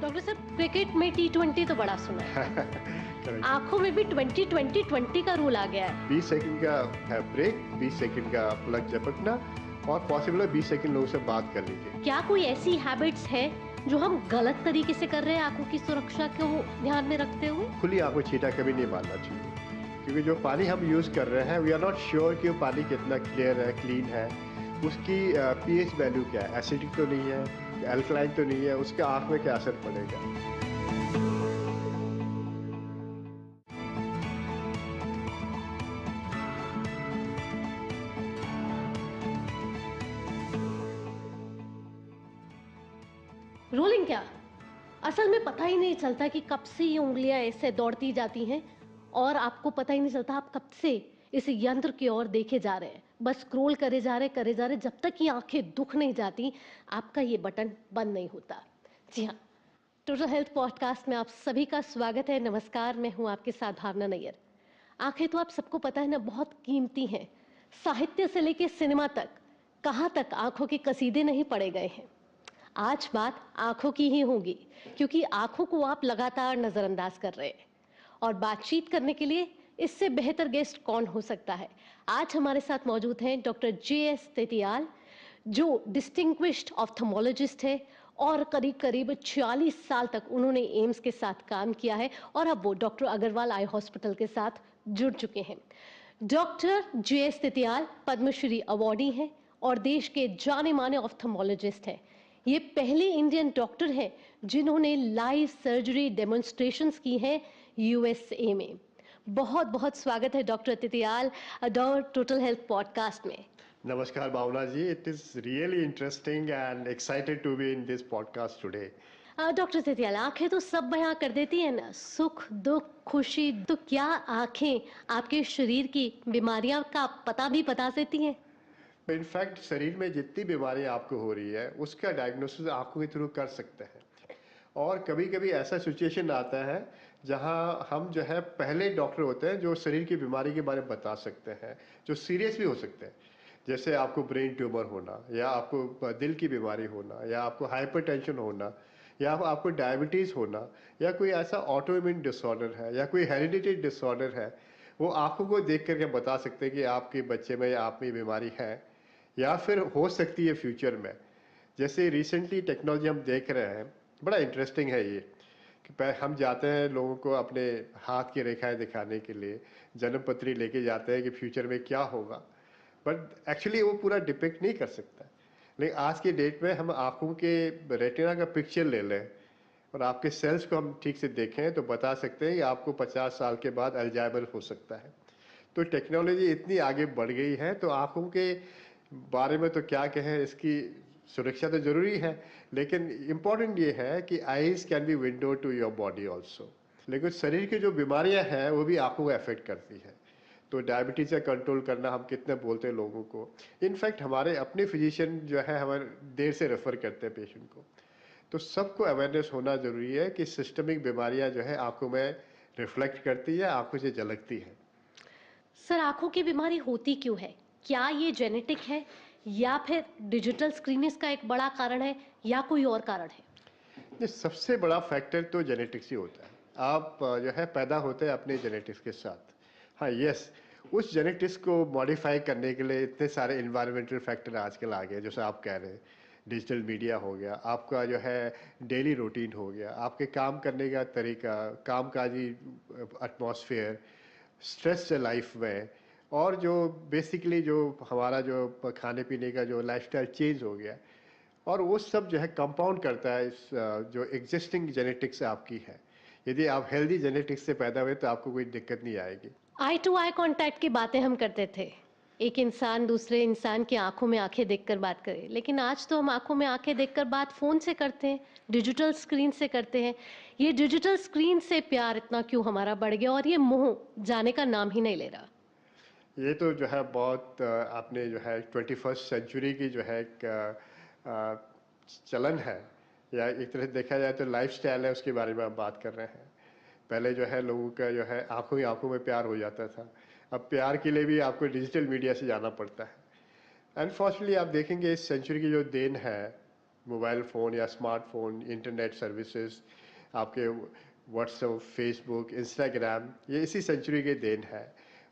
Doctor साहब cricket में T20 तो बड़ा सुना है, करेक्ट। आंखों में भी 20-20-20 का रूल आ गया है। 20 सेकंड का है ब्रेक, 20 सेकंड का पलक झपकना और पॉसिबल है 20 सेकंड लोगों से बात कर लीजिए। क्या कोई ऐसी हैबिट्स है जो हम गलत तरीके से कर रहे हैं आंखों की सुरक्षा को ध्यान में रखते हुए? खुली आंखों छींटा कभी नहीं मारना चाहिए, क्योंकि जो पानी हम यूज़ कर रहे हैं वी आर नॉट श्योर कि वो पानी कितना क्लियर है, क्लीन है, उसकी पीएच वैल्यू क्या है, एसिडिक तो नहीं है, अल्कलाइन तो नहीं है, उसके आँख में क्या असर पड़ेगा। रोलिंग क्या? असल में पता ही नहीं चलता कि कब से ये उंगलियां ऐसे दौड़ती जाती हैं और आपको पता ही नहीं चलता आप कब से इस यंत्र की ओर देखे जा रहे हैं। बस स्क्रॉल करे जा रहे जब तक ये आंखें दुख नहीं जाती आपका ये बटन बंद नहीं होता। जी हाँ, टोटल हेल्थ पॉडकास्ट में आप सभी का स्वागत है। नमस्कार, मैं हूँ आपके साथ भावना नैयर। आंखें तो आप सबको पता है ना, बहुत कीमती हैं। साहित्य से लेके सिनेमा तक कहाँ तक आंखों के कसीदे नहीं पढ़े गए हैं। आज बात आंखों की ही होगी, क्योंकि आंखों को आप लगातार नजरअंदाज कर रहे हैं और बातचीत करने के लिए इससे बेहतर गेस्ट कौन हो सकता है। आज हमारे साथ मौजूद हैं डॉक्टर JS तेतियाल, जो डिस्टिंग्विश्ड ऑप्थेमोलॉजिस्ट है और करीब करीब 40 साल तक उन्होंने एम्स के साथ काम किया है और अब वो डॉक्टर अग्रवाल आई हॉस्पिटल के साथ जुड़ चुके हैं। डॉक्टर JS तेतियाल पद्मश्री अवार्डी हैं और देश के जाने माने ऑप्थेमोलॉजिस्ट हैं। ये पहले इंडियन डॉक्टर हैं जिन्होंने लाइव सर्जरी डेमोन्स्ट्रेशंस की हैं USA में। बहुत बहुत स्वागत है doctor Titiyal total health podcast में। नमस्कार Bhavna ji, it is really interesting and excited to be in this podcast today. Doctor Titiyal, आंखें तो सब बयां कर देती हैं ना, सुख दुख खुशी, तो क्या आंखें आपके शरीर की बीमारियां का पता भी बता देती हैं? इनफैक्ट शरीर में जितनी बीमारियां आपको हो रही है उसका डायग्नोसिस आंखों के थ्रू कर सकते हैं। और कभी कभी ऐसा सिचुएशन आता है जहां हम जो है पहले डॉक्टर होते हैं जो शरीर की बीमारी के बारे में बता सकते हैं, जो सीरियस भी हो सकते हैं। जैसे आपको ब्रेन ट्यूमर होना, या आपको दिल की बीमारी होना, या आपको हाइपरटेंशन होना, या आपको डायबिटीज़ होना, या कोई ऐसा ऑटोइम्यून डिसऑर्डर है, या कोई हेरिडिटी डिसऑर्डर है। वो आंखों को देख करके बता सकते हैं कि आपके बच्चे में या आप में बीमारी है, या फिर हो सकती है फ्यूचर में। जैसे रिसेंटली टेक्नोलॉजी हम देख रहे हैं, बड़ा इंटरेस्टिंग है ये कि हम जाते हैं लोगों को अपने हाथ की रेखाएं दिखाने के लिए, जन्म पत्री लेके जाते हैं कि फ्यूचर में क्या होगा, बट एक्चुअली वो पूरा डिपिक्ट नहीं कर सकता। लेकिन आज की डेट में हम आंखों के रेटिना का पिक्चर ले लें और आपके सेल्स को हम ठीक से देखें तो बता सकते हैं कि आपको 50 साल के बाद अल्जाइमर हो सकता है। तो टेक्नोलॉजी इतनी आगे बढ़ गई है, तो आंखों के बारे में तो क्या कहें, इसकी सुरक्षा तो ज़रूरी है, लेकिन इम्पॉर्टेंट ये है कि eyes can be window to your body also. लेकिन शरीर की जो बीमारियां हैं वो भी आंखों को अफेक्ट करती है। तो डायबिटीज़ का कंट्रोल करना हम कितने बोलते हैं लोगों को। इनफैक्ट हमारे अपने फिजिशियन जो है हमारे देर से रेफ़र करते हैं पेशेंट को। तो सबको अवेयरनेस होना ज़रूरी है कि सिस्टमिक बीमारियां जो है आंखों में रिफ्लेक्ट करती है, आंखों से झलकती है। सर, आंखों की बीमारी होती क्यों है? क्या ये जेनेटिक है या फिर डिजिटल स्क्रीन का एक बड़ा कारण है या कोई और कारण है? ये सबसे बड़ा फैक्टर तो जेनेटिक्स ही होता है। आप जो है पैदा होते हैं अपने जेनेटिक्स के साथ। हाँ, यस, उस जेनेटिक्स को मॉडिफाई करने के लिए इतने सारे इन्वायरमेंटल फैक्टर आजकल आ गए, जैसे आप कह रहे हैं। डिजिटल मीडिया हो गया, आपका जो है डेली रूटीन हो गया, आपके काम करने का तरीका, कामकाजी एटमॉस्फेयर, स्ट्रेस है लाइफ में, और जो बेसिकली जो हमारा जो खाने पीने का जो लाइफस्टाइल चेंज हो गया, और वो सब जो है कंपाउंड करता है इस जो एग्जिस्टिंग जेनेटिक्स आपकी है। यदि आप हेल्दी जेनेटिक्स से पैदा हुए तो आपको कोई दिक्कत नहीं आएगी। आई टू आई कांटेक्ट की बातें हम करते थे, एक इंसान दूसरे इंसान की आंखों में आंखें देखकर बात करे, लेकिन आज तो हम आंखों में आंखें देखकर बात फोन से करते हैं, डिजिटल स्क्रीन से करते हैं। ये डिजिटल स्क्रीन से प्यार इतना क्यों हमारा बढ़ गया और ये मोह जाने का नाम ही नहीं ले रहा? ये तो जो है बहुत आपने जो है 21st सेंचुरी की जो है एक चलन है, या एक तरह से देखा जाए तो लाइफस्टाइल है, उसके बारे में आप बात कर रहे हैं। पहले जो है लोगों का जो है आंखों ही आंखों में प्यार हो जाता था। अब प्यार के लिए भी आपको डिजिटल मीडिया से जाना पड़ता है। अनफॉर्चुनेटली आप देखेंगे इस सेंचुरी की जो देन है मोबाइल फ़ोन या स्मार्टफ़ोन, इंटरनेट सर्विसेज, आपके व्हाट्सएप, फेसबुक, इंस्टाग्राम, ये इसी सेंचुरी की देन है।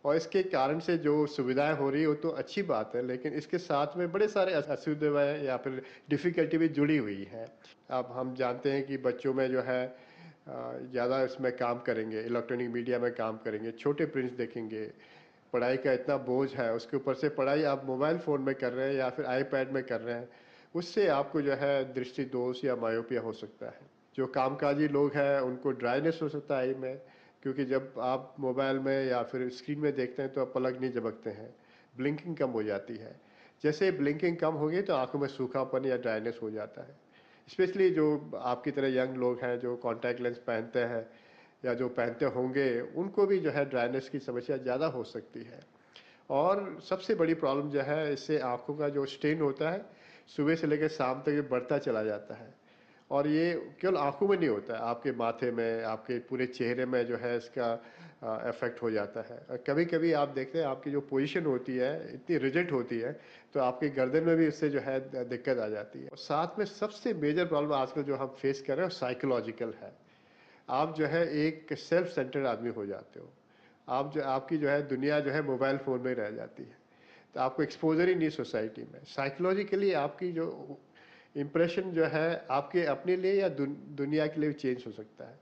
और इसके कारण से जो सुविधाएं हो रही है वो तो अच्छी बात है, लेकिन इसके साथ में बड़े सारे असुविधाएं या फिर डिफ़िकल्टी भी जुड़ी हुई है। अब हम जानते हैं कि बच्चों में जो है ज़्यादा इसमें काम करेंगे, इलेक्ट्रॉनिक मीडिया में काम करेंगे, छोटे प्रिंट्स देखेंगे, पढ़ाई का इतना बोझ है, उसके ऊपर से पढ़ाई आप मोबाइल फ़ोन में कर रहे हैं या फिर आईपैड में कर रहे हैं, उससे आपको जो है दृष्टि दोष या मायोपिया हो सकता है। जो कामकाजी लोग हैं उनको ड्राइनेस हो सकता है आई में, क्योंकि जब आप मोबाइल में या फिर स्क्रीन में देखते हैं तो आप पलक नहीं झपकते हैं, ब्लिंकिंग कम हो जाती है। जैसे ब्लिंकिंग कम होगी तो आंखों में सूखापन या ड्राइनेस हो जाता है। स्पेशली जो आपकी तरह यंग लोग हैं जो कॉन्टैक्ट लेंस पहनते हैं या जो पहनते होंगे, उनको भी जो है ड्राइनेस की समस्या ज़्यादा हो सकती है। और सबसे बड़ी प्रॉब्लम जो है, इससे आँखों का जो स्ट्रेन होता है, सुबह से लेकर शाम तक ये बढ़ता चला जाता है। और ये केवल आँखों में नहीं होता है, आपके माथे में, आपके पूरे चेहरे में जो है इसका इफ़ेक्ट हो जाता है। और कभी-कभी आप देखते हैं आपकी जो पोज़ीशन होती है, इतनी रिजिड होती है, तो आपकी गर्दन में भी इससे जो है दिक्कत आ जाती है। और साथ में सबसे मेजर प्रॉब्लम आजकल जो हम फेस कर रहे हैं, वो साइकोलॉजिकल है। आप जो है एक सेल्फ सेंटर्ड आदमी हो जाते हो। आप जो आपकी जो है दुनिया जो है मोबाइल फ़ोन में ही रह जाती है। तो आपको एक्सपोज़र ही नहीं सोसाइटी में। साइकोलॉजिकली आपकी जो इम्प्रेशन जो है आपके अपने लिए या दुनिया के लिए भी चेंज हो सकता है।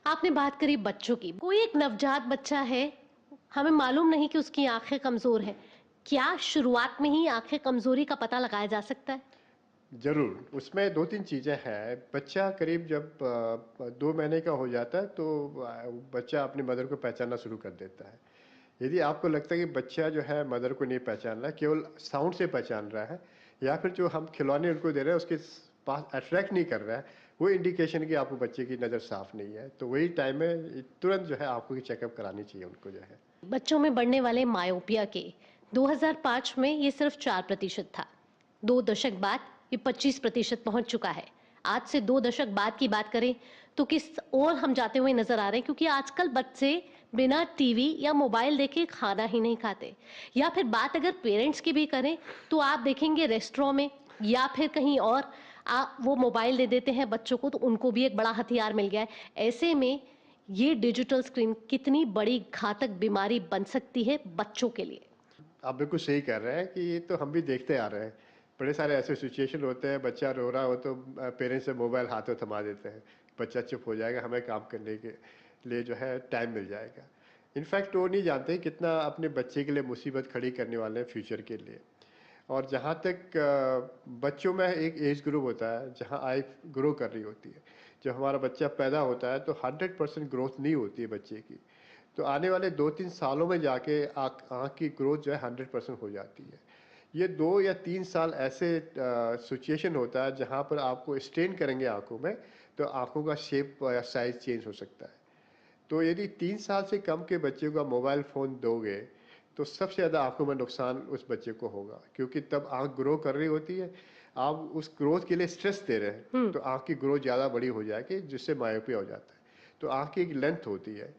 आपने बात करी बच्चों की। कोई एक नवजात बच्चा है, हमें मालूम नहीं कि उसकी आँखें कमज़ोर हैं। क्या शुरुआत में ही आँखें कमज़ोरी का पता लगाया जा सकता है? ज़रूर, उसमें 2-3 चीज़ें हैं। बच्चा करीब जब 2 महीने का हो जाता है तो बच्चा अपनी मदर को पहचानना शुरू कर देता है। यदि आपको लगता है कि बच्चा जो है मदर को नहीं पहचान रहा है, केवल साउंड से पहचान रहा है या फिर जो हम खिलौने उनको दे रहे हैं उसके पास अट्रैक्ट नहीं कर रहा है, वो इंडिकेशन कि आपको बच्चे की नज़र साफ नहीं है। तो वही टाइम में तुरंत जो है आँखों की चेकअप करानी चाहिए उनको जो है। बच्चों में बढ़ने वाले मायोपिया के 2005 में ये सिर्फ 4% था। 2 दशक बाद ये 25% पहुंच चुका है। आज से 2 दशक बाद की बात करें तो किस ओर हम जाते हुए नजर आ रहे हैं, क्योंकि आजकल बच्चे बिना टीवी या मोबाइल देखे खाना ही नहीं खाते। या फिर बात अगर पेरेंट्स की भी करें तो आप देखेंगे रेस्टोरेंट में या फिर कहीं और वो मोबाइल दे देते हैं बच्चों को, तो उनको भी एक बड़ा हथियार मिल गया है। ऐसे में ये डिजिटल स्क्रीन कितनी बड़ी घातक बीमारी बन सकती है बच्चों के लिए। आप बिल्कुल सही कह रहे हैं कि ये तो हम भी देखते आ रहे हैं। बड़े सारे ऐसे सिचुएशन होते हैं, बच्चा रो रहा हो तो पेरेंट्स से मोबाइल हाथ में थमा देते हैं। बच्चा चुप हो जाएगा, हमें काम करने के लिए जो है टाइम मिल जाएगा। इनफैक्ट वो नहीं जानते कितना अपने बच्चे के लिए मुसीबत खड़ी करने वाले हैं फ्यूचर के लिए। और जहाँ तक बच्चों में एक एज ग्रुप होता है जहाँ आई ग्रो कर रही होती है। जब हमारा बच्चा पैदा होता है तो 100% ग्रोथ नहीं होती है बच्चे की। तो आने वाले 2-3 सालों में जाके आँख की ग्रोथ जो है 100% हो जाती है। ये 2 या 3 साल ऐसे सिचुएशन होता है जहाँ पर आपको स्ट्रेन करेंगे आँखों में, तो आँखों का शेप या साइज़ चेंज हो सकता है। तो यदि 3 साल से कम के बच्चे को आप मोबाइल फ़ोन दोगे, तो सबसे ज़्यादा आँखों में नुकसान उस बच्चे को होगा, क्योंकि तब आँख ग्रो कर रही होती है, आप उस ग्रोथ के लिए स्ट्रेस दे रहे हैं, हम्म। तो आँख की ग्रोथ ज़्यादा बड़ी हो जाएगी, जिससे मायोपिया हो जाता है। तो आँख की एक लेंथ होती है,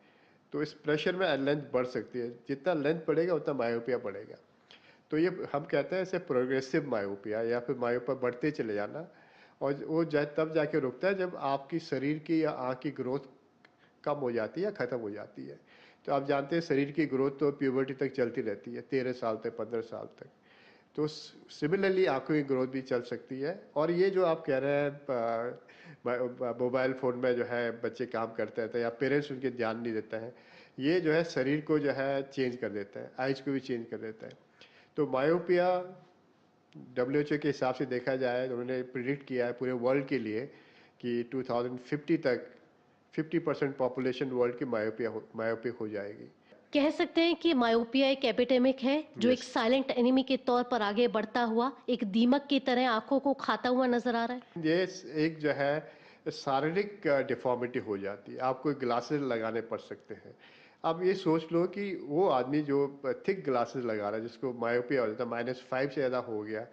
तो इस प्रेशर में लेंथ बढ़ सकती है, जितना लेंथ बढ़ेगा उतना मायोपिया बढ़ेगा। तो ये हम कहते हैं इसे प्रोग्रेसिव मायोपिया या फिर मायोपिया बढ़ते चले जाना। और वो तब जाके रुकता है जब आपकी शरीर की या आँख की ग्रोथ कम हो जाती है या ख़त्म हो जाती है। तो आप जानते हैं शरीर की ग्रोथ तो प्यूबर्टी तक चलती रहती है, 13 साल तक, 15 साल तक। तो सिमिलरली आँखों की ग्रोथ भी चल सकती है। और ये जो आप कह रहे हैं मोबाइल फ़ोन में जो है बच्चे काम करते रहते हैं या पेरेंट्स उनके ध्यान नहीं देते हैं, ये जो है शरीर को जो है चेंज कर देता है, आइज़ को भी चेंज कर देता है। तो मायोपिया डब्ल्यूएचओ के हिसाब से देखा जाए तो उन्होंने प्रिडिक्ट किया है पूरे वर्ल्ड के लिए कि 2050 तक 50% पॉपुलेशन वर्ल्ड की मायोपिक हो जाएगी। कह सकते हैं कि मायोपिया एक एपिडेमिक है जो एक यस, साइलेंट एनिमी के तौर पर आगे बढ़ता हुआ एक दीमक की तरह आंखों को खाता हुआ नजर आ रहा है। ये एक जो है शारीरिक डिफॉर्मिटी हो जाती है, आपको ग्लासेस लगाने पड़ सकते हैं। अब ये सोच लो कि वो आदमी जो थिक ग्लासेस लगा रहा है जिसको मायोपिया हो जाता है, -5 से ज़्यादा हो गया,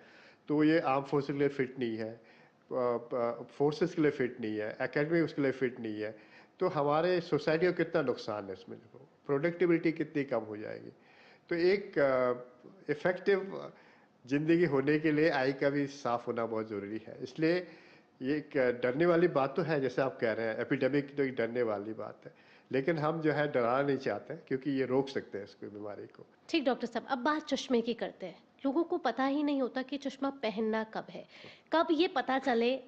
तो ये आर्म फोर्सेस के लिए फिट नहीं है, फोर्सेस के लिए फिट नहीं है, एकेडमी उसके लिए फिट नहीं है। तो हमारे सोसाइटी को कितना नुकसान है इसमें, देखो प्रोडक्टिविटी कितनी कम हो जाएगी। तो एक इफ़ेक्टिव ज़िंदगी होने के लिए आई का भी साफ़ होना बहुत ज़रूरी है। इसलिए ये एक डरने वाली बात तो है, जैसे आप कह रहे हैं, एपिडेमिक तो एक डरने वाली बात है। लेकिन हम जो है डराना नहीं चाहते हैं, क्योंकि ये रोक सकते हैं इसको, बीमारी को। ठीक डॉक्टर साहब, अब बात चश्मे की करते हैं। लोगों को पता ही नहीं होता कि चश्मा पहनना कब है, कब ये पता चले।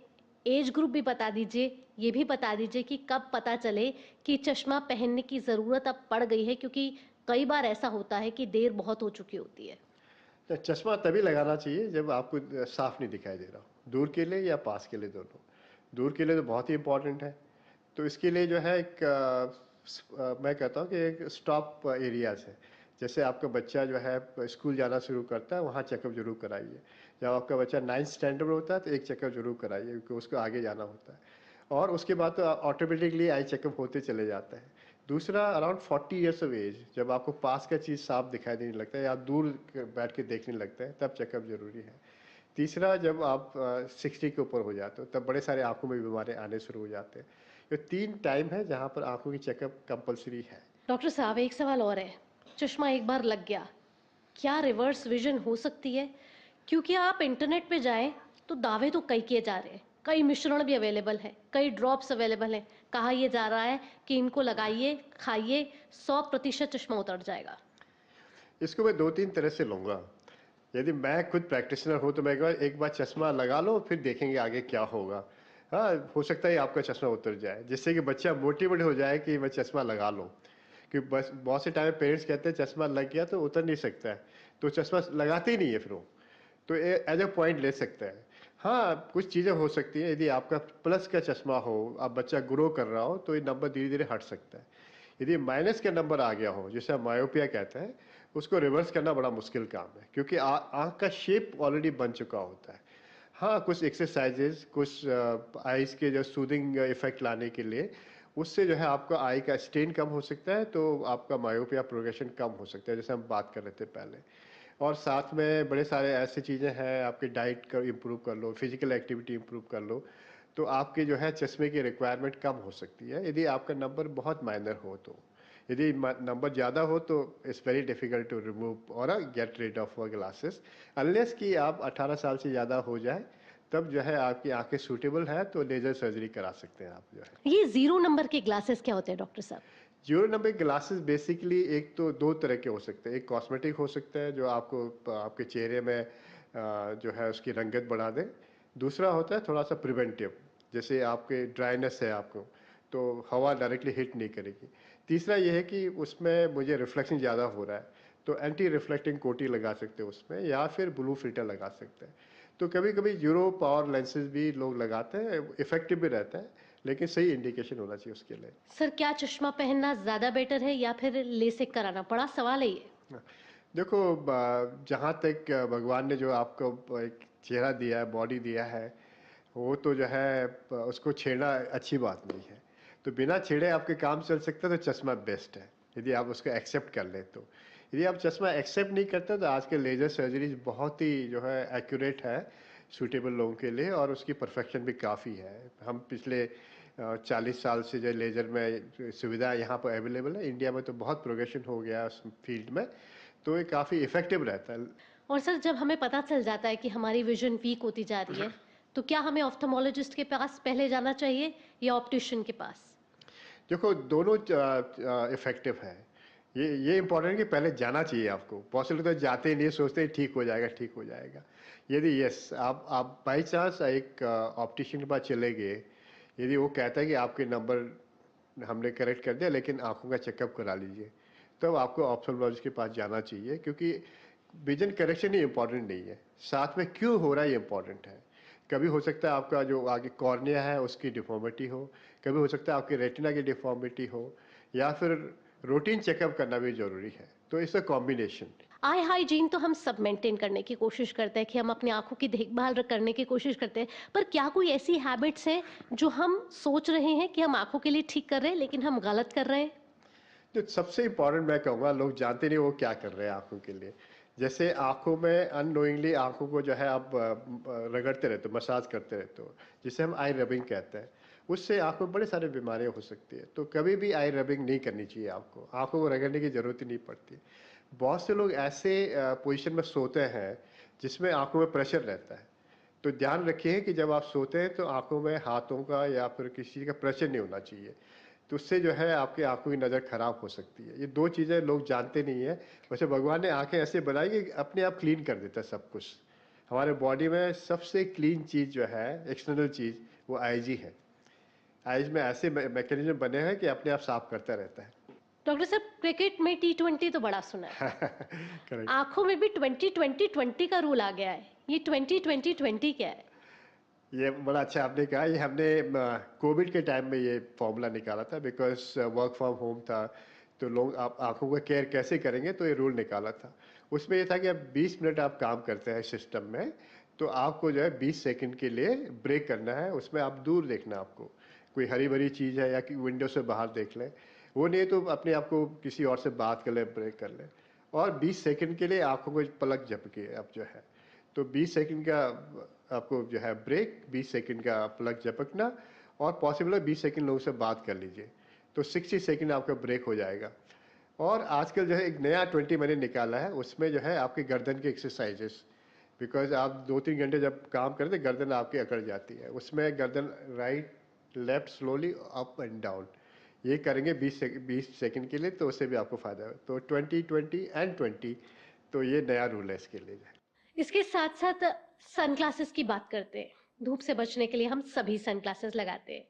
एज ग्रुप भी बता दीजिए, ये भी बता दीजिए कि कब पता चले कि चश्मा पहनने की ज़रूरत अब पड़ गई है, क्योंकि कई बार ऐसा होता है कि देर बहुत हो चुकी होती है। तो चश्मा तभी लगाना चाहिए जब आपको साफ नहीं दिखाई दे रहा हो, दूर के लिए या पास के लिए, दोनों। दूर के लिए तो बहुत ही इंपॉर्टेंट है। तो इसके लिए जो है एक मैं कहता हूँ कि एक स्टॉप एरियाज है। जैसे आपका बच्चा जो है स्कूल जाना शुरू करता है, वहाँ चेकअप जरूर कराइए। जब आपका बच्चा 9th स्टैंडर्ड में होता है तो एक चेकअप जरूर कराइए, क्योंकि उसको आगे जाना होता है। और उसके बाद तो ऑटोमेटिकली आई चेकअप होते चले जाते हैं। दूसरा, अराउंड 40 ईयर्स ऑफ एज, जब आपको पास का चीज़ साफ दिखाई देने लगता है या दूर बैठ के देखने लगता है, तब चेकअप जरूरी है। तीसरा, जब आप 60 के ऊपर हो जाते हो, तब बड़े सारे आंखों में बीमारी आने शुरू हो जाते हैं। ये 3 टाइम है जहाँ पर आंखों की चेकअप कंपलसरी है। डॉक्टर साहब, एक सवाल और है। चश्मा एक बार लग गया, क्या रिवर्स विजन हो सकती है? क्योंकि आप इंटरनेट पे जाएं तो दावे तो कई किए जा रहे हैं, कई मिश्रण भी अवेलेबल है, कई ड्रॉप्स अवेलेबल हैं। कहा यह जा रहा है कि इनको लगाइए, खाइए, 100% चश्मा उतर जाएगा। इसको मैं 2-3 तरह से लूँगा। यदि मैं खुद प्रैक्टिशनर हूँ तो मैं एक बार चश्मा लगा लो, फिर देखेंगे आगे क्या होगा। हाँ, हो सकता है आपका चश्मा उतर जाए, जिससे कि बच्चा मोटिवेट हो जाए कि मैं चश्मा लगा लूँ। कि बस बहुत से टाइम पेरेंट्स कहते हैं चश्मा लग गया तो उतर नहीं सकता है, तो चश्मा लगाते ही नहीं है फिर वो। तो एज अ पॉइंट ले सकते हैं। हाँ, कुछ चीज़ें हो सकती हैं, यदि आपका प्लस का चश्मा हो, आप बच्चा ग्रो कर रहा हो, तो ये नंबर धीरे धीरे हट सकता है। यदि माइनस का नंबर आ गया हो, जिसे हम मायोपिया कहते हैं, उसको रिवर्स करना बड़ा मुश्किल काम है, क्योंकि आँख का शेप ऑलरेडी बन चुका होता है। हाँ, कुछ एक्सरसाइजेज, कुछ आईज के जो सूदिंग इफेक्ट लाने के लिए, उससे जो है आपका आई का स्ट्रेन कम हो सकता है, तो आपका मायोपिया प्रोग्रेशन कम हो सकता है, जैसे हम बात कर रहे थे पहले। और साथ में बड़े सारे ऐसी चीज़ें हैं, आपकी डाइट का इम्प्रूव कर लो, फिजिकल एक्टिविटी इम्प्रूव कर लो, तो आपकी जो है चश्मे की रिक्वायरमेंट कम हो सकती है, यदि आपका नंबर बहुत माइनर हो तो। यदि नंबर ज़्यादा हो तो it's very difficult to remove और get rid of glasses, unless कि आप 18 साल से ज़्यादा हो जाए, तब जो है आपकी आंखें सूटेबल है तो लेजर सर्जरी करा सकते हैं आप जो है। ये 0 नंबर के ग्लासेस क्या होते हैं डॉक्टर साहब? जीरो नंबर ग्लासेस बेसिकली एक तो दो तरह के हो सकते हैं। एक कॉस्मेटिक हो सकता है जो आपको आपके चेहरे में जो है उसकी रंगत बढ़ा दे। दूसरा होता है थोड़ा सा प्रिवेंटिव, जैसे आपके ड्राइनेस है आपको, तो हवा डायरेक्टली हिट नहीं करेगी। तीसरा ये है कि उसमें मुझे रिफ्लेक्शन ज़्यादा हो रहा है, तो एंटी रिफ्लेक्टिंग कोटी लगा सकते हैं उसमें, या फिर ब्लू फिल्टर लगा सकते हैं। तो कभी कभी जीरो पावर लेंसेज भी लोग लगाते हैं, इफेक्टिव भी रहता है, लेकिन सही इंडिकेशन होना चाहिए उसके लिए। सर, क्या चश्मा पहनना ज़्यादा बेटर है या फिर लेसिक कराना? बड़ा सवाल है ये। हाँ, देखो, जहाँ तक भगवान ने जो आपको एक चेहरा दिया है, बॉडी दिया है, वो तो जो है उसको छेड़ना अच्छी बात नहीं है। तो बिना छेड़े आपके काम चल सकता है, तो चश्मा बेस्ट है, यदि आप उसको एक्सेप्ट कर लें तो। यदि आप चश्मा एक्सेप्ट नहीं करते तो आज के लेजर सर्जरीज बहुत ही जो है एक्यूरेट है सूटेबल लोगों के लिए, और उसकी परफेक्शन भी काफ़ी है। हम पिछले 40 साल से जो लेज़र में सुविधा यहाँ पर अवेलेबल है, इंडिया में तो बहुत प्रोग्रेशन हो गया उस फील्ड में, तो ये काफ़ी इफ़ेक्टिव रहता है। और सर, जब हमें पता चल जाता है कि हमारी विजन वीक होती जा रही है, तो क्या हमें ऑप्थेमोलॉजिस्ट के पास पहले जाना चाहिए या ऑप्टिशियन के पास? देखो, दोनों इफ़ेक्टिव है। ये इम्पोर्टेंट है कि पहले जाना चाहिए आपको। बहुत से लोग तो जाते ही नहीं, सोचते ही ठीक हो जाएगा, ठीक हो जाएगा। यदि यस, आप बाई चांस एक ऑप्टिशियन के पास चले गए, यदि वो कहता है कि आपके नंबर हमने करेक्ट कर दिया, लेकिन आँखों का चेकअप करा लीजिए, तब आपको ऑप्थेल्मोलॉजिस्ट के पास जाना चाहिए, क्योंकि विजन करेक्शन ही इम्पोर्टेंट नहीं है, साथ में क्यों हो रहा है ये इम्पोर्टेंट है। कभी हो सकता है आपका जो आगे कॉर्निया है उसकी डिफॉर्मिटी हो, कभी हो सकता है आपकी रेटिना की डिफॉर्मिटी हो, या फिर रूटीन चेकअप करना भी ज़रूरी है, तो इसका कॉम्बिनेशन। आई हाइजीन तो हम सब मेंटेन करने की कोशिश करते हैं कि हम अपनी आंखों की देखभाल करने की कोशिश करते हैं, पर क्या कोई ऐसी हैबिट्स हैं जो हम सोच रहे हैं कि हम आंखों के लिए ठीक कर रहे हैं, लेकिन हम गलत कर रहे हैं? तो सबसे इम्पोर्टेंट मैं कहूँगा, लोग जानते नहीं वो क्या कर रहे हैं आँखों के लिए। जैसे आँखों में अननोइंगली आँखों को जो है आप रगड़ते रहते हो, मसाज करते रहते हो, जिसे हम आई रबिंग कहते हैं। उससे आँखों में बड़े सारे बीमारियाँ हो सकती है, तो कभी भी आई रबिंग नहीं करनी चाहिए आपको, आँखों को रगड़ने की ज़रूरत ही नहीं पड़ती। बहुत से लोग ऐसे पोजीशन में सोते हैं जिसमें आँखों में प्रेशर रहता है, तो ध्यान रखिए कि जब आप सोते हैं तो आँखों में हाथों का या फिर किसी का प्रेशर नहीं होना चाहिए। तो उससे जो है आपकी आँखों की नज़र खराब हो सकती है। ये 2 चीज़ें लोग जानते नहीं हैं। वैसे भगवान ने आँखें ऐसे बनाई कि अपने आप क्लीन कर देता है सब कुछ। हमारे बॉडी में सबसे क्लीन चीज़ जो है, एक्सटर्नल चीज़, वो आईज ही है। आईज में ऐसे मैकेनिज्म बने हैं कि अपने आप साफ करता रहता है। डॉक्टर साहब, क्रिकेट में टी20 तो बड़ा सुना है, करेक्ट। आंखों में भी 20-20-20 का रूल आ गया है। ये 20-20-20 क्या है? ये बड़ा अच्छा आपने कहा। ये हमने कोविड के टाइम में ये फॉर्मूला निकाला था, बिकॉज वर्क फ्रॉम होम था। तो लोग आप आंखों का केयर कैसे करेंगे, तो ये रूल निकाला था। उसमें ये था कि अब 20 मिनट आप काम करते हैं सिस्टम में, तो आपको जो है 20 सेकंड के लिए ब्रेक करना है। उसमें आप दूर देखना, आपको कोई हरी भरी चीज़ है या कि विंडो से बाहर देख लें, वो नहीं तो अपने आप को किसी और से बात कर लें, ब्रेक कर लें। और 20 सेकंड के लिए आंखों को पलक झपकिए अब जो है। तो 20 सेकंड का आपको जो है ब्रेक, 20 सेकंड का पलक झपकना, और पॉसिबल है 20 सेकंड लोगों से बात कर लीजिए, तो 60 सेकंड आपका ब्रेक हो जाएगा। और आजकल जो है एक नया 20 मैंने निकाला है, उसमें जो है आपकी गर्दन की एक्सरसाइजेस, बिकॉज आप 2-3 घंटे जब काम करते गर्दन आपकी अकड़ जाती है। उसमें गर्दन right left slowly up and down, ये करेंगे 20 सेकंड के लिए, तो उससे भी आपको फायदा है। तो 20-20 एंड 20, तो ये नया रूल है इसके लिए। इसके साथ साथ सनग्लासेस की बात करते हैं। धूप से बचने के लिए हम सभी सनग्लासेस लगाते हैं।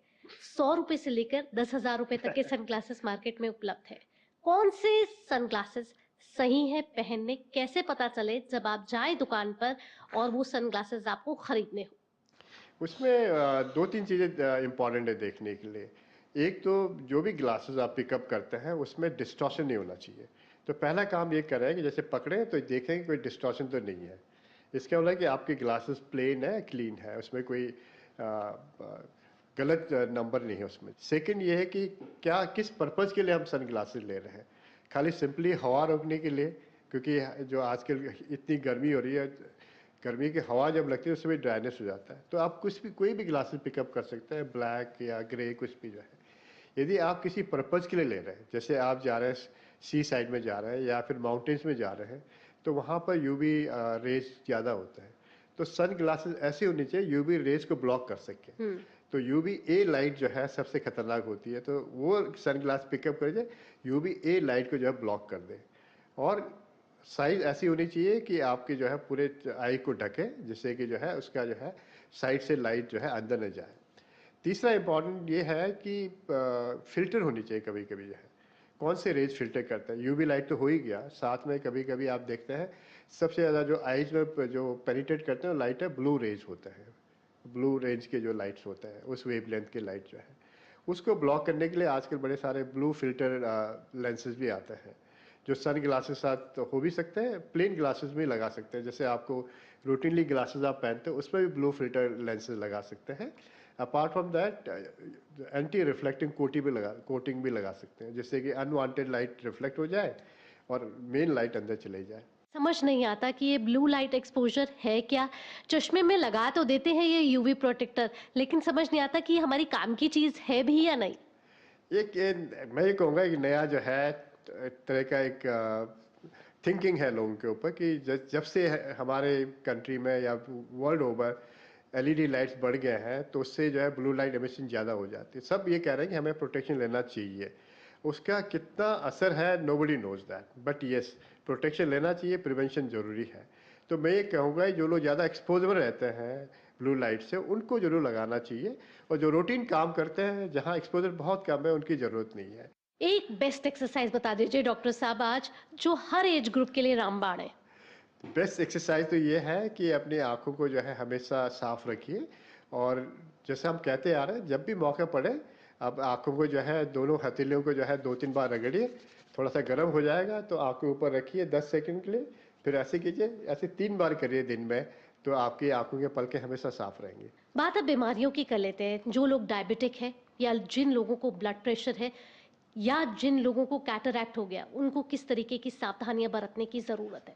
100 रुपए से लेकर 10,000 रुपए तक के सनग्लासेस मार्केट में उपलब्ध है। कौन से सनग्लासेस सही है पहनने? कैसे पता चले जब आप जाए दुकान पर और वो सनग्लासेस आपको खरीदने हो? उसमें 2-3 चीज़ें इम्पॉर्टेंट है देखने के लिए। एक तो जो भी ग्लासेस आप पिकअप करते हैं उसमें डिस्टॉर्शन नहीं होना चाहिए। तो पहला काम ये करें कि जैसे पकड़ें तो देखें कि कोई डिस्टॉर्शन तो नहीं है। इसका मतलब है कि आपके ग्लासेस प्लेन है, क्लीन है, उसमें कोई गलत नंबर नहीं है उसमें। सेकंड ये है कि क्या किस पर्पज़ के लिए हम सन ग्लासेस ले रहे हैं। खाली सिंपली हवा रोकने के लिए, क्योंकि जो आजकल इतनी गर्मी हो रही है, गर्मी की हवा जब लगती है उसमें ड्राइनेस हो जाता है। तो आप कुछ भी कोई भी ग्लासेस पिकअप कर सकते हैं, ब्लैक या ग्रे, कुछ भी जो है। यदि आप किसी पर्पज़ के लिए ले रहे हैं, जैसे आप जा रहे हैं सी साइड में जा रहे हैं या फिर माउंटेन्स में जा रहे हैं, तो वहाँ पर यूवी रेज ज़्यादा होता है। तो सन ग्लासेस ऐसी होनी चाहिए यूवी रेज को ब्लॉक कर सके। तो यूवी ए लाइट जो है सबसे खतरनाक होती है, तो वो सन ग्लास पिकअप करिए, यूवी ए लाइट को जो है ब्लॉक कर दे। और साइज ऐसी होनी चाहिए कि आपकी जो है पूरे आई को ढके, जिससे कि जो है उसका जो है साइड से लाइट जो है अंदर न जाए। तीसरा इंपॉर्टेंट ये है कि फिल्टर होनी चाहिए कभी कभी जो है। कौन से रेज फिल्टर करता है? यूवी लाइट तो हो ही गया, साथ में कभी कभी आप देखते हैं सबसे ज़्यादा जो आइज में जो पेनिट्रेट करते हैं वो लाइट है ब्लू रेज होता है। ब्लू रेंज के जो लाइट्स होते हैं, उस वेवलेंथ के लाइट जो है, उसको ब्लॉक करने के लिए आजकल बड़े सारे ब्लू फिल्टर लेंसेज भी आते हैं, जो सन ग्लासेस साथ हो भी सकते हैं, प्लेन ग्लासेस भी लगा सकते हैं। जैसे आपको रूटीनली ग्लासेस आप पहनते हो उसमें भी ब्लू फिल्टर लेंसेज लगा सकते हैं। Apart from that anti reflecting coating भी लगा सकते हैं, जिससे कि अनवांटेड लाइट रिफ्लेक्ट हो जाए और मेन लाइट अंदर चले जाए। समझ नहीं आता कि ये ब्लू लाइट एक्सपोजर है क्या? चश्मे में लगा तो देते हैं ये यूवी प्रोटेक्टर, लेकिन समझ नहीं आता कि ये हमारी काम की चीज़ है भी या नहीं। मैं ये कहूँगा कि नया जो है तरह का एक थिंकिंग है लोगों के ऊपर कि जब से हमारे कंट्री में या वर्ल्ड ओवर एलईडी लाइट्स बढ़ गए हैं, तो उससे जो है ब्लू लाइट एमिशन ज़्यादा हो जाती है। सब ये कह रहे हैं कि हमें प्रोटेक्शन लेना चाहिए। उसका कितना असर है, nobody knows that, but yes, protection लेना चाहिए, प्रिवेंशन ज़रूरी है। तो मैं ये कहूँगा जो लोग ज़्यादा एक्सपोजर रहते हैं ब्लू लाइट से, उनको ज़रूर लगाना चाहिए। और जो रूटीन काम करते हैं जहाँ एक्सपोजर बहुत कम है, उनकी ज़रूरत नहीं है। एक बेस्ट एक्सरसाइज बता दीजिए डॉक्टर साहब आज, जो हर एज ग्रुप के लिए रामबाण है। बेस्ट एक्सरसाइज तो ये है कि अपनी आँखों को जो है हमेशा साफ रखिए। और जैसे हम कहते आ रहे हैं, जब भी मौका पड़े आप आँखों को जो है दोनों हथेलियों को जो है 2-3 बार रगड़िए, थोड़ा सा गर्म हो जाएगा तो आँख के ऊपर रखिए 10 सेकंड के लिए, फिर ऐसे कीजिए, ऐसे 3 बार करिए दिन में, तो आपकी आँखों के पलकें हमेशा साफ रहेंगी। बात अब बीमारियों की कर लेते हैं। जो लोग डायबिटिक है या जिन लोगों को ब्लड प्रेशर है या जिन लोगों को कैटरैक्ट हो गया, उनको किस तरीके की सावधानियां बरतने की ज़रूरत है?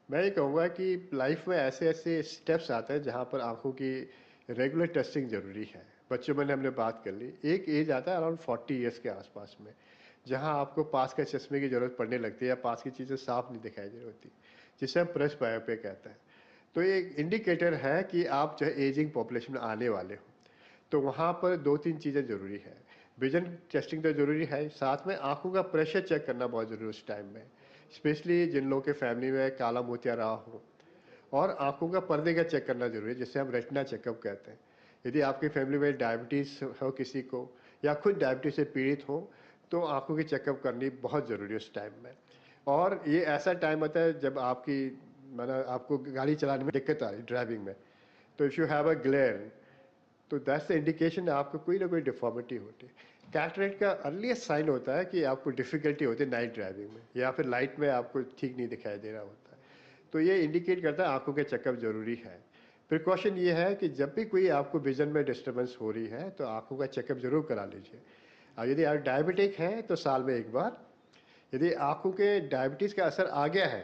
मैं ये कहूँगा कि लाइफ में ऐसे-ऐसे स्टेप्स आते हैं जहाँ पर आँखों की रेगुलर टेस्टिंग ज़रूरी है। बच्चों में हमने बात कर ली। एक एज आता है अराउंड 40 ईयर्स के आसपास में, जहाँ आपको पास के चश्मे की ज़रूरत पड़ने लगती है या पास की चीज़ें साफ नहीं दिखाई दे रही होती, जिसे हम प्रेस बायोपिया कहते हैं। तो ये एक इंडिकेटर है कि आप जो है एजिंग पॉपुलेशन में आने वाले हो। तो वहाँ पर 2-3 चीज़ें ज़रूरी है। विज़न टेस्टिंग तो ज़रूरी है, साथ में आँखों का प्रेशर चेक करना बहुत ज़रूरी है उस टाइम में। स्पेशली जिन लोगों के फैमिली में काला मोतिया रहा हो, और आँखों का पर्दे का चेक करना ज़रूरी है, जिसे हम रेटिना चेकअप कहते हैं। यदि आपकी फैमिली में डायबिटीज़ हो किसी को, या खुद डायबिटीज़ से पीड़ित हो, तो आँखों की चेकअप करनी बहुत ज़रूरी है उस टाइम में। और ये ऐसा टाइम होता है जब आपकी मतलब आपको गाड़ी चलाने में दिक्कत आ रही है ड्राइविंग में, तो if you have a glare, तो दैट्स द इंडिकेशन आपको कोई ना कोई डिफॉर्मिटी होती है। कैटरेक्ट का अर्लीस्ट साइन होता है कि आपको डिफ़िकल्टी होती है नाइट ड्राइविंग में, या फिर लाइट में आपको ठीक नहीं दिखाई दे रहा होता है। तो ये इंडिकेट करता है आँखों के चेकअप ज़रूरी है। प्रिकॉशन ये है कि जब भी कोई आपको विज़न में डिस्टर्बेंस हो रही है, तो आँखों का चेकअप ज़रूर करा लीजिए। और यदि आप डायबिटिक हैं, तो साल में 1 बार। यदि आँखों के डायबिटीज़ का असर आ गया है,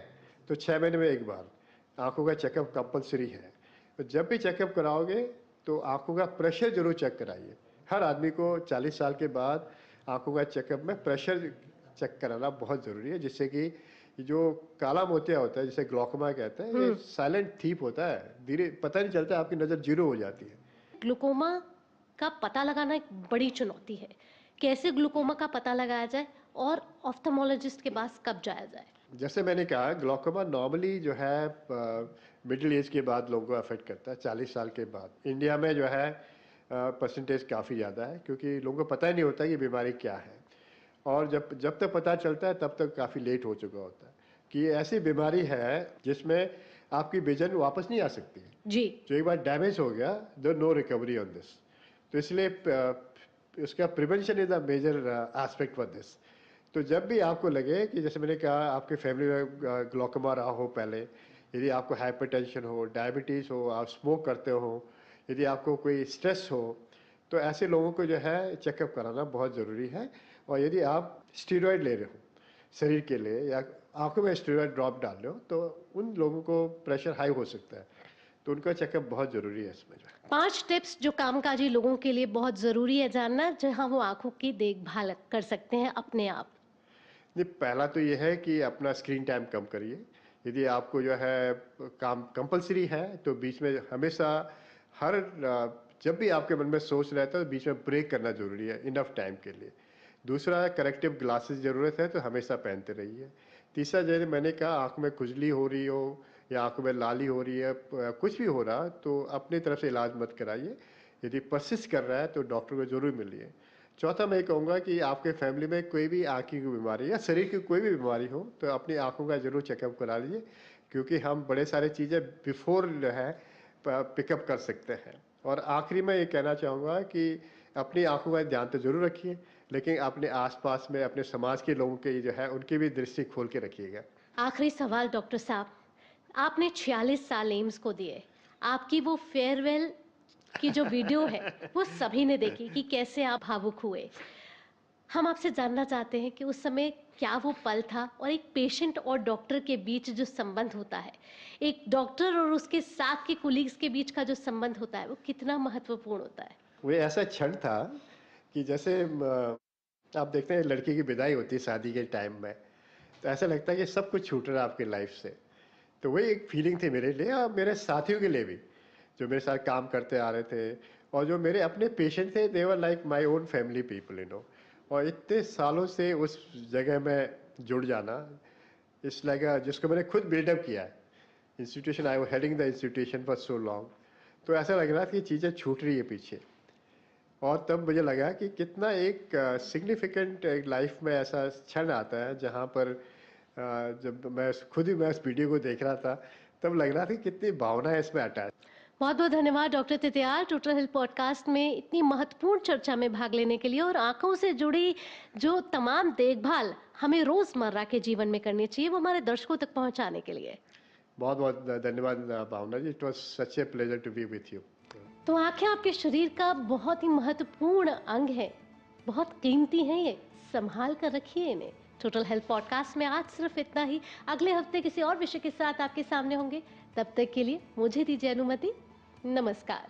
तो 6 महीने में 1 बार आँखों का चेकअप कंपल्सरी है। तो जब भी चेकअप कराओगे, तो आँखों का प्रेशर ज़रूर चेक कराइए। हर आदमी को 40 साल के बाद आँखों का चेकअप में प्रेशर चेक कराना बहुत ज़रूरी है, जिससे कि जो काला मोतिया होता है, जिसे ग्लॉकोमा कहते हैं, ये हम्म। साइलेंट थीप होता है। धीरे पता नहीं चलता, आपकी नज़र ज़ीरो हो जाती है। ग्लूकोमा का पता लगाना एक बड़ी चुनौती है। कैसे ग्लूकोमा का पता लगाया जाए और ऑफ्थल्मोलॉजिस्ट के पास कब जाया जाए? जैसे मैंने कहा, ग्लॉकोमा नॉर्मली जो है मिडिल एज के बाद लोगों को अफेक्ट करता है, 40 साल के बाद। इंडिया में जो है परसेंटेज काफ़ी ज़्यादा है, क्योंकि लोगों को पता ही नहीं होता कि बीमारी क्या है। और जब जब तक पता चलता है, तब तक काफ़ी लेट हो चुका होता है कि ये ऐसी बीमारी है जिसमें आपकी विजन वापस नहीं आ सकती है। जी। जो एक बार डैमेज हो गया, there no recovery on this. तो इसलिए इसका prevention is a major aspect for this. तो जब भी आपको लगे कि जैसे मैंने कहा, आपके फैमिली में ग्लॉकोमा रहा हो पहले, यदि आपको हाइपरटेंशन हो, डायबिटीज़ हो, आप स्मोक करते हो, यदि आपको कोई स्ट्रेस हो, तो ऐसे लोगों को जो है चेकअप कराना बहुत ज़रूरी है। और यदि आप स्टेरॉयड ले रहे हो शरीर के लिए, या आंखों में स्टेरॉयड ड्रॉप डाल रहे हो, तो उन लोगों को प्रेशर हाई हो सकता है, तो उनका चेकअप बहुत ज़रूरी है इसमें जो है। 5 टिप्स जो कामकाजी लोगों के लिए बहुत ज़रूरी है जानना, जहाँ वो आँखों की देखभाल कर सकते हैं अपने आप। नहीं, पहला तो ये है कि अपना स्क्रीन टाइम कम करिए। यदि आपको जो है काम कंपल्सरी है, तो बीच में हमेशा जब भी आपके मन में सोच रहता है, तो बीच में ब्रेक करना ज़रूरी है इनफ टाइम के लिए। दूसरा, करेक्टिव ग्लासेस ज़रूरत है, तो हमेशा पहनते रहिए। तीसरा, जैसे मैंने कहा, आँख में खुजली हो रही हो या आँखों में लाली हो रही है, कुछ भी हो रहा, तो अपनी तरफ से इलाज मत कराइए। यदि परसिस्ट कर रहा है, तो डॉक्टर को ज़रूर मिलिए। चौथा, मैं ये कहूँगा कि आपके फैमिली में कोई भी आँख की बीमारी या शरीर की कोई भी बीमारी हो, तो अपनी आँखों का ज़रूर चेकअप करा लीजिए, क्योंकि हम बड़े सारी चीज़ें बिफोर जो है पिकअप कर सकते हैं। और आखिरी में ये कहना चाहूँगा कि अपनी आँखों का ध्यान तो ज़रूर रखिए, लेकिन अपने आसपास में अपने समाज के लोगों की जो है, उनकी भी दृष्टि खोल के रखिएगा। आखिरी सवाल डॉक्टर साहब, आपने 46 साल एम्स को दिए। आपकी वो फेयरवेल की जो वीडियो है, वो सभी ने देखी कि कैसे आप भावुक हुए। हम आपसे जानना चाहते हैं कि उस समय क्या वो पल था, और एक पेशेंट और डॉक्टर के बीच जो संबंध होता है, एक डॉक्टर और उसके साथ के कोलीग्स के बीच का जो संबंध होता है, वो कितना महत्वपूर्ण होता है? वो ऐसा क्षण था कि जैसे आप देखते हैं लड़की की विदाई होती है शादी के टाइम में, तो ऐसा लगता है कि सब कुछ छूट रहा है आपकी लाइफ से। तो वही एक फीलिंग थी मेरे लिए और मेरे साथियों के लिए भी, जो मेरे साथ काम करते आ रहे थे, और जो मेरे अपने पेशेंट थे, they were like my own family people, और इतने सालों से उस जगह में जुड़ जाना, इस लाइक जिसको मैंने खुद बिल्डअप किया है। Institution, I was heading the institution for so long. तो ऐसा लग रहा था कि चीज़ें छूट रही है पीछे। और तब मुझे लगा कि कितना एक सिग्निफिकेंट लाइफ में ऐसा क्षण आता है, जहाँ पर जब मैं खुद ही मैं उस वीडियो को देख रहा था, तब लग रहा था कि कितनी भावना है इसमें अटैच। बहुत बहुत धन्यवाद doctor Titiyal, total health podcast में इतनी महत्वपूर्ण चर्चा में भाग लेने के लिए, और आंखों से जुड़ी जो तमाम देखभाल हमें रोजमर्रा के जीवन में करनी चाहिए, वो हमारे दर्शकों तक पहुंचाने के लिए। बहुत बहुत धन्यवाद Bhavna ji, it was such a pleasure to be with you. तो आंखें आपके शरीर का बहुत ही महत्वपूर्ण अंग है, बहुत कीमती हैं ये, संभाल कर रखिए इन्हें। टोटल हेल्थ पॉडकास्ट में आज सिर्फ इतना ही। अगले हफ्ते किसी और विषय के साथ आपके सामने होंगे। तब तक के लिए मुझे दीजिए अनुमति। नमस्कार।